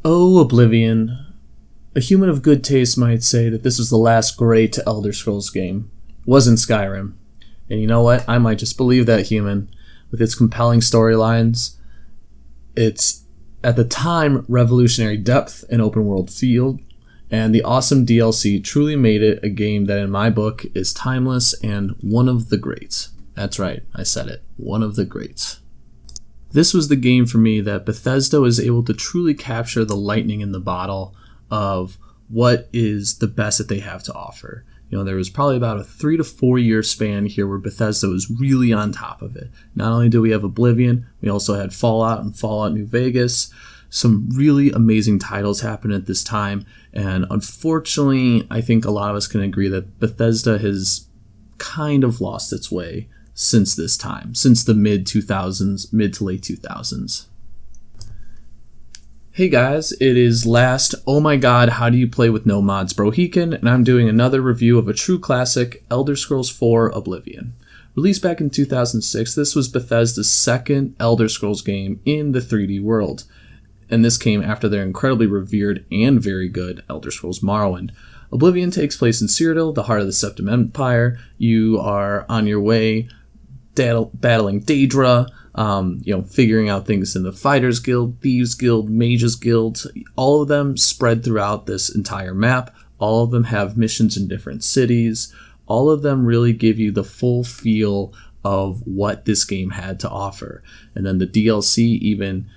Oh, Oblivion. A human of good taste might say that this was the last great Elder Scrolls game. It wasn't Skyrim. And you know what? I might just believe that human. With its compelling storylines, its, at the time, revolutionary depth and open world feel, and the awesome DLC truly made it a game that in my book is timeless and one of the greats. That's right, I said it. One of the greats. This was the game for me that Bethesda was able to truly capture the lightning in the bottle of what is the best that they have to offer. You know, there was probably about a 3 to 4 year span here where Bethesda was really on top of it. Not only do we have Oblivion, we also had Fallout and Fallout New Vegas. Some really amazing titles happened at this time, and unfortunately, I think a lot of us can agree that Bethesda has kind of lost its way since this time, since the mid to late 2000s. Hey guys, it is last Oh My God, How Do You Play With No Mods Brohican, and I'm doing another review of a true classic, Elder Scrolls 4 Oblivion. Released back in 2006, this was Bethesda's second Elder Scrolls game in the 3D world, and this came after their incredibly revered and very good Elder Scrolls Morrowind. Oblivion takes place in Cyrodiil, the heart of the Septim Empire. You are on your way battling Daedra, figuring out things in the Fighters Guild, Thieves Guild, Mages Guild, all of them spread throughout this entire map. All of them have missions in different cities. All of them really give you the full feel of what this game had to offer. And then the DLC even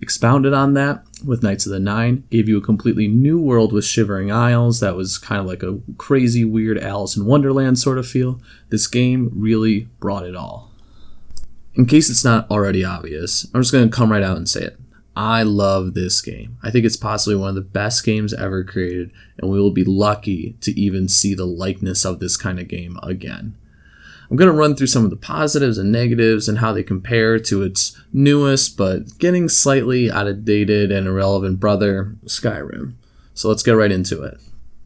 expounded on that with Knights of the Nine, gave you a completely new world with Shivering Isles that was kind of like a crazy, weird Alice in Wonderland sort of feel. This game really brought it all. In case it's not already obvious, I'm just going to come right out and say it. I love this game. I think it's possibly one of the best games ever created, and we will be lucky to even see the likeness of this kind of game again. I'm going to run through some of the positives and negatives and how they compare to its newest but getting slightly outdated and irrelevant brother, Skyrim. So let's get right into it.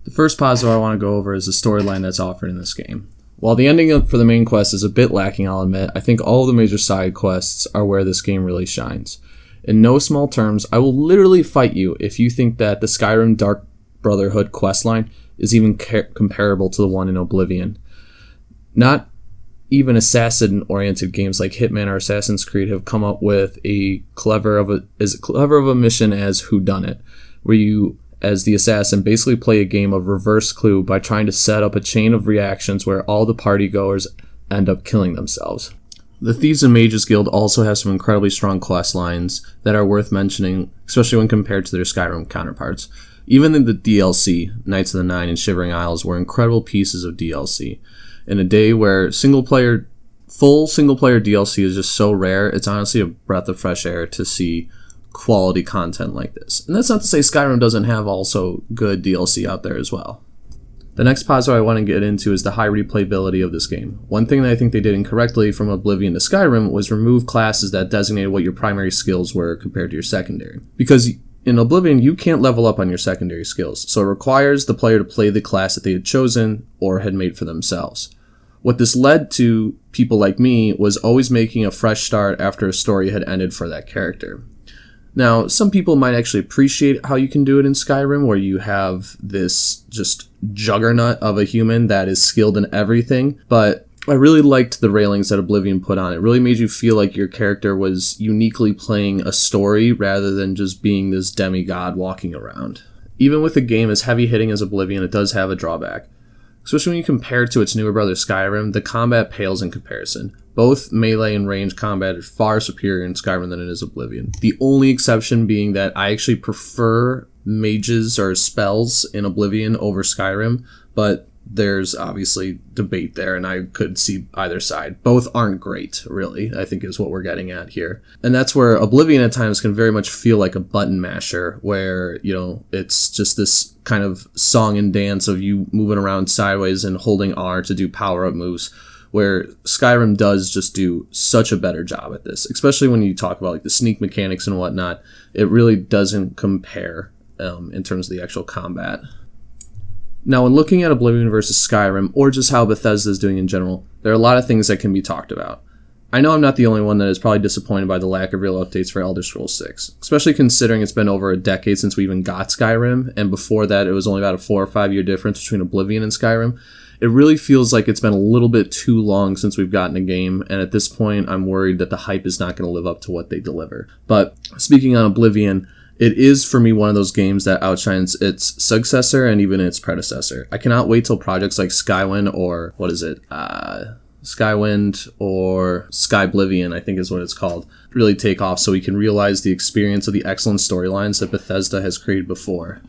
The first positive I want to go over is the storyline that's offered in this game. While the ending for the main quest is a bit lacking, I'll admit, I think all of the major side quests are where this game really shines. In no small terms, I will literally fight you if you think that the Skyrim Dark Brotherhood questline is even comparable to the one in Oblivion. Not even assassin-oriented games like Hitman or Assassin's Creed have come up with as clever of a mission as Whodunit, where you, as the assassin, basically play a game of reverse Clue by trying to set up a chain of reactions where all the partygoers end up killing themselves. The Thieves and Mages Guild also has some incredibly strong quest lines that are worth mentioning, especially when compared to their Skyrim counterparts. Even in the DLC, Knights of the Nine and Shivering Isles were incredible pieces of DLC. In a day where full single-player DLC is just so rare, it's honestly a breath of fresh air to see quality content like this. And that's not to say Skyrim doesn't have also good DLC out there as well. The next positive I want to get into is the high replayability of this game. One thing that I think they did incorrectly from Oblivion to Skyrim was remove classes that designated what your primary skills were compared to your secondary. Because in Oblivion, you can't level up on your secondary skills, so it requires the player to play the class that they had chosen or had made for themselves. What this led to people like me was always making a fresh start after a story had ended for that character. Now, some people might actually appreciate how you can do it in Skyrim, where you have this just juggernaut of a human that is skilled in everything, but I really liked the railings that Oblivion put on. It really made you feel like your character was uniquely playing a story rather than just being this demigod walking around. Even with a game as heavy-hitting as Oblivion, it does have a drawback. Especially when you compare it to its newer brother Skyrim, the combat pales in comparison. Both melee and range combat are far superior in Skyrim than it is Oblivion. The only exception being that I actually prefer mages or spells in Oblivion over Skyrim, but there's obviously debate there, and I could see either side. Both aren't great, really, I think is what we're getting at here. And that's where Oblivion at times can very much feel like a button masher, where, it's just this kind of song and dance of you moving around sideways and holding R to do power-up moves, where Skyrim does just do such a better job at this, especially when you talk about like the sneak mechanics and whatnot. It really doesn't compare in terms of the actual combat. Now, when looking at Oblivion versus Skyrim, or just how Bethesda is doing in general, there are a lot of things that can be talked about. I know I'm not the only one that is probably disappointed by the lack of real updates for Elder Scrolls 6, especially considering it's been over a decade since we even got Skyrim, and before that it was only about a 4 or 5 year difference between Oblivion and Skyrim. It really feels like it's been a little bit too long since we've gotten a game, and at this point I'm worried that the hype is not going to live up to what they deliver. But speaking on Oblivion, it is for me one of those games that outshines its successor and even its predecessor. I cannot wait till projects like Skywind or Skywind or Skyblivion, I think is what it's called, really take off so we can realize the experience of the excellent storylines that Bethesda has created before.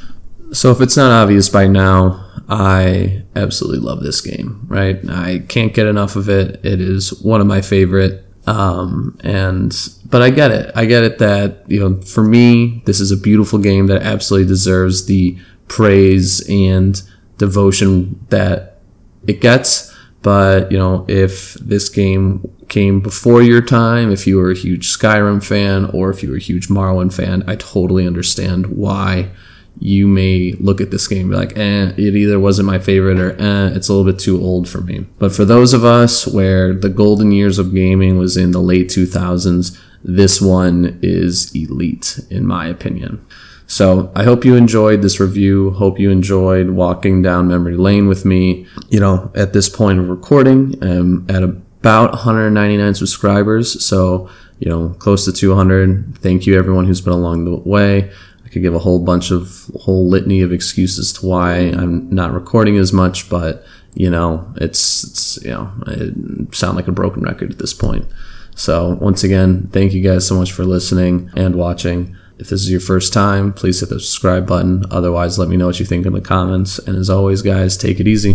So if it's not obvious by now, I absolutely love this game, right? I can't get enough of it. It is one of my favorite. But I get it. I get it that, for me, this is a beautiful game that absolutely deserves the praise and devotion that it gets. But, if this game came before your time, if you were a huge Skyrim fan or if you were a huge Morrowind fan, I totally understand why you may look at this game and be like, it either wasn't my favorite or it's a little bit too old for me. But for those of us where the golden years of gaming was in the late 2000s, this one is elite, in my opinion. So I hope you enjoyed this review. Hope you enjoyed walking down memory lane with me. At this point of recording, I'm at about 199 subscribers. So, close to 200. Thank you everyone who's been along the way. I could give a whole litany of excuses to why I'm not recording as much, but it sound like a broken record at this point. So once again, thank you guys so much for listening and watching. If this is your first time, please hit the subscribe button. Otherwise, let me know what you think in the comments. And as always, guys, take it easy.